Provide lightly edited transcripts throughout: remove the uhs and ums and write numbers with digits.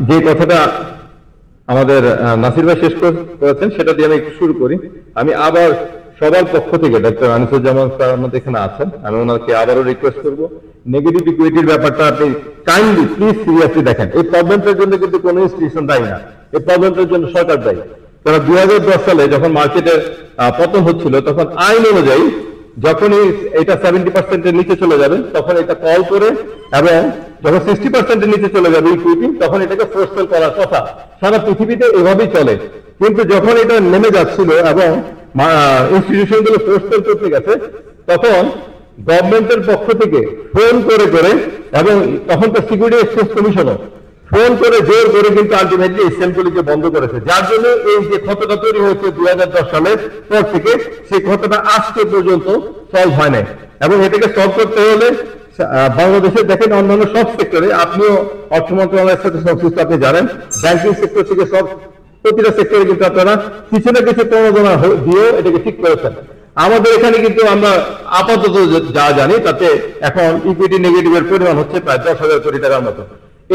যে কথাটা আমাদের নাসির ভাই শেষ করেছেন সেটা দিয়ে আমি একটু শুরু করি। আমি আবার সবার পক্ষ থেকে ডক্টর আনিসুজ্জামান স্যার আমাদের এখানে আছেন, আমি ওনাকে আবারও রিকোয়েস্ট করবো নেগেটিভ ইকুইটির ব্যাপারটা আপনি কাইন্ডলি প্লিজ সিরিয়াসলি দেখেন। এই প্রবলেমটার জন্য কিন্তু কোনো ইনস্টিটিউশন দায়ী না, এই প্রবলেমটার জন্য সরকার দায়ী। কারণ 2010 সালে যখন মার্কেটের পতন হচ্ছিল তখন আইন অনুযায়ী যখনই এটা 70% নিচে চলে যাবে তখন এটা কল করে, এবং যখন 60% নিচে চলে যাবে ইকুইটি তখন এটাকে ফোর্স সেল করার কথা। সারা পৃথিবীতে এভাবেই চলে। কিন্তু যখন এটা নেমে যাচ্ছিল এবং ইনস্টিটিউশন গুলো ফোর্স সেল করতে গেছে তখন গভর্নমেন্টের পক্ষ থেকে ফোন করে করে, এবং তখন তো সিকিউরিটি এক্সচেঞ্জ কমিশনও ফোন করে জোর করে কিন্তু আলটিমেটলি এই সেলগুলিকে বন্ধ করেছে, যার জন্য এই যে ক্ষতটা তৈরি হয়েছে 2010 সালের পর থেকে সেই ক্ষতটা আজকে পর্যন্ত সলভ হয় নাই। এবং এটাকে সলভ করতে হলে বাংলাদেশে দেখেন অন্যান্য সব সেক্টরে, আপনিও অর্থ মন্ত্রণালয়ের সাথে সংশ্লিষ্ট, আপনি জানেন ব্যাংকিং সেক্টর থেকে সব প্রতিটা সেক্টরে কিন্তু আপনারা কিছু না কিছু প্রণোদনা দিয়েও এটাকে ঠিক করেছেন। আমাদের এখানে কিন্তু আমরা আপাতত যা জানি তাতে এখন ইকুইটি নেগেটিভের পরিমাণ হচ্ছে প্রায় 10,000 কোটি টাকার মতো।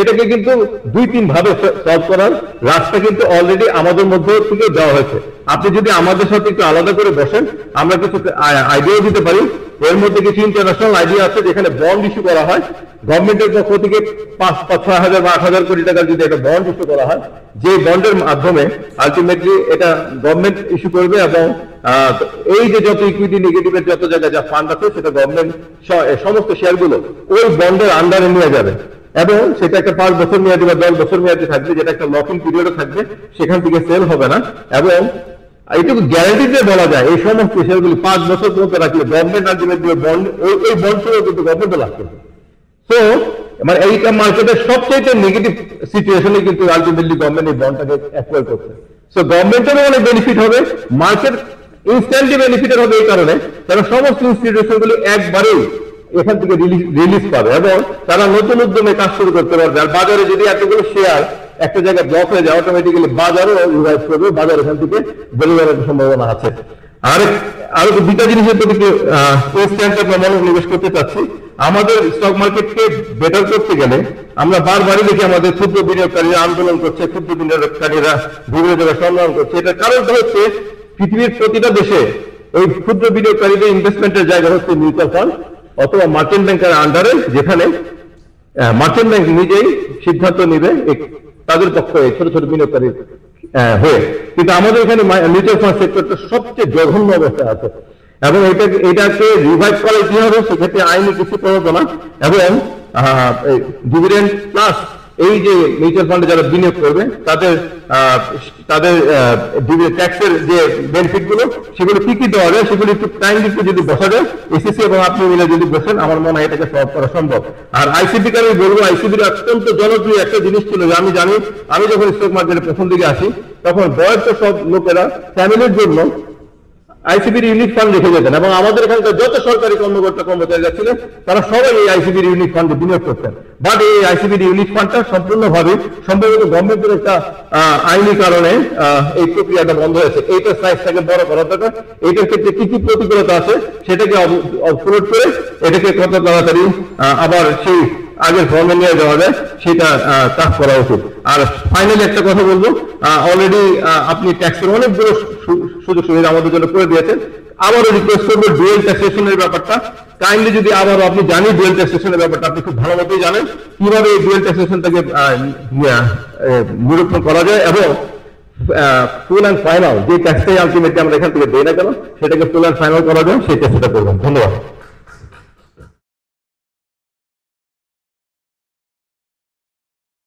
এটাকে কিন্তু 2-3 ভাবে সলভ করার রাস্তা কিন্তু অলরেডি আমাদের মধ্যে থেকে দেওয়া হয়েছে। আপনি যদি আমাদের সাথে একটু আলাদা করে বসেন আমরা কিছু আইডিয়া দিতে পারি। এর মধ্যে কিছু ইন্টারন্যাশনাল আইডিয়া আছে যেখানে বন্ড ইস্যু করা হয় গভর্নমেন্টের পক্ষ থেকে 5-6,000 বা 8,000 কোটি টাকার যদি একটা বন্ড ইস্যু করা হয়, যে বন্ডের মাধ্যমে আলটিমেটলি এটা গভর্নমেন্ট ইস্যু করবে, এবং এই যে যত ইকুইটি নেগেটিভের যত জায়গায় যা ফান্ড আছে সেটা গভর্নমেন্ট সমস্ত শেয়ারগুলো ওই বন্ডের আন্ডারে নিয়ে যাবে, এবং সেটা একটা 5 বছর মেয়াদি বা 10 বছর মেয়াদি থাকবে, যেটা একটা লকিং পিরিয়ডও থাকবে, সেখান থেকে সেল হবে না। এবং এইটুকু গ্যারান্টি দিয়ে বলা যায় এই সমস্ত শেয়ারগুলি 5 বছর পর্যন্ত রাখলে গভর্নমেন্ট আলটিমেটলি বন্ড ওই বন্ড ছেড়েও কিন্তু গভর্নমেন্ট লাভ করবে। সো মানে এইটা মার্কেটের সবচেয়ে নেগেটিভ সিচুয়েশনে কিন্তু আলটিমেটলি গভর্নমেন্ট এই বন্ডটাকে অ্যাকোয়ার করছে। সো গভর্নমেন্টেরও অনেক বেনিফিট হবে, মার্কেট ইনস্ট্যান্টলি বেনিফিটেড হবে এই কারণে, কারণ সমস্ত ইনস্টিটিউশনগুলি একবারেই এখান থেকে রিলিজ পাবে এবং তারা নতুন উদ্যমে কাজ শুরু করতে পারবে। আর বাজারে যদি এতগুলো শেয়ার একটা জায়গায় ব্লক হয়ে যায় অটোমেটিক্যালি বাজারও রিভাইভ করবে, বাজার এখান থেকে বেড়ে যাওয়ার সম্ভাবনা আছে। আরো দুটা জিনিসের প্রতি মনোনিবেশ করতে চাচ্ছি। আমাদের স্টক মার্কেটকে বেটার করতে গেলে আমরা বারবারই দেখি আমাদের ক্ষুদ্র বিনিয়োগকারীরা আন্দোলন করছে, ক্ষুদ্র বিনিয়োগকারীরা বিভিন্ন জায়গায় সম্মেলন করছে। এটার কারণটা হচ্ছে পৃথিবীর প্রতিটা দেশে ওই ক্ষুদ্র বিনিয়োগকারীদের ইনভেস্টমেন্টের জায়গা হচ্ছে মিউচুয়াল ফান্ড অথবা মার্চেন্ট ব্যাংকের আন্ডারে, যেখানে মার্চেন্ট ব্যাংক নিজেই সিদ্ধান্ত নিবে তাদের পক্ষে ছোট ছোট বিনিয়োগকারী হয়ে। কিন্তু আমাদের এখানে মিউচুয়াল ফান্ড সেক্টরটা সবচেয়ে জঘন্য অবস্থায় আছে, এবং এটাকে রিভাইভ করা কি হবে সেক্ষেত্রে আইনি কিছু প্রণোদনা এবং ডিভিডেন্ড প্লাস এই যে মিউচুয়াল ফান্ডে যারা বিনিয়োগ করবে তাদের ট্যাক্সের যে বেনিফিট গুলো সেগুলো কি কি দেওয়া যায় সেগুলো একটু টাইম দিতে যদি বসা যায়, এসিসি এবং আপনি মিলে যদি বসেন আমার মনে হয় এটাকে সলভ করা সম্ভব। আর আইসিবি কে আমি বলবো, আইসিবির অত্যন্ত জনপ্রিয় একটা জিনিস ছিল যে আমি জানি, আমি যখন স্টক মার্কেটে প্রথম দিকে আসি তখন বয়স্ক সব লোকেরা ফ্যামিলির জন্য আইসিবির ইউনিট ফান্ড রেখে যেতেন, এবং আমাদের এখানকার যত সরকারি কর্মকর্তা কর্মচারীরা ছিলেন তারা সবাই এই আইসিবির ইউনিট ফান্ডে বিনিয়োগ করতেন। বাট এই আইসিবির ইউনিট ফান্ডটা সম্পূর্ণভাবে সম্ভবত গভর্নমেন্টের একটা আইনি কারণে এই প্রক্রিয়াটা বন্ধ হয়েছে। এইটার সাইজটাকে বড় করা দরকার, এইটার ক্ষেত্রে কি কি প্রতিকূলতা আছে সেটাকে অবফুট করে এটাকে কত তাড়াতাড়ি আবার সেই আগের ফর্মে নিয়ে যাওয়া যায় সেটা কাজ করা উচিত। আর ফাইনালি একটা কথা বলবো, অলরেডি আপনি ট্যাক্সের অনেকগুলো সুযোগ সুবিধা আমাদের জন্য করে দিয়েছেন। আবারও রিকোয়েস্ট করবো ডুয়েল ট্যাক্সেশনের ব্যাপারটা কাইন্ডলি যদি আবারও আপনি জানেন ডুয়েল ট্যাক্সেশনের ব্যাপারটা আপনি খুব ভালো মতোই জানেন কিভাবে এই ডুয়েল ট্যাক্সেশনটাকে নিরূপণ করা যায়, এবং ফুল অ্যান্ড ফাইনাল যে ট্যাক্সটাই আলটিমেটলি আমরা এখান থেকে দেই না কেন সেটাকে ফুল অ্যান্ড ফাইনাল করা যায় সেই চেষ্টা করবেন। ধন্যবাদ।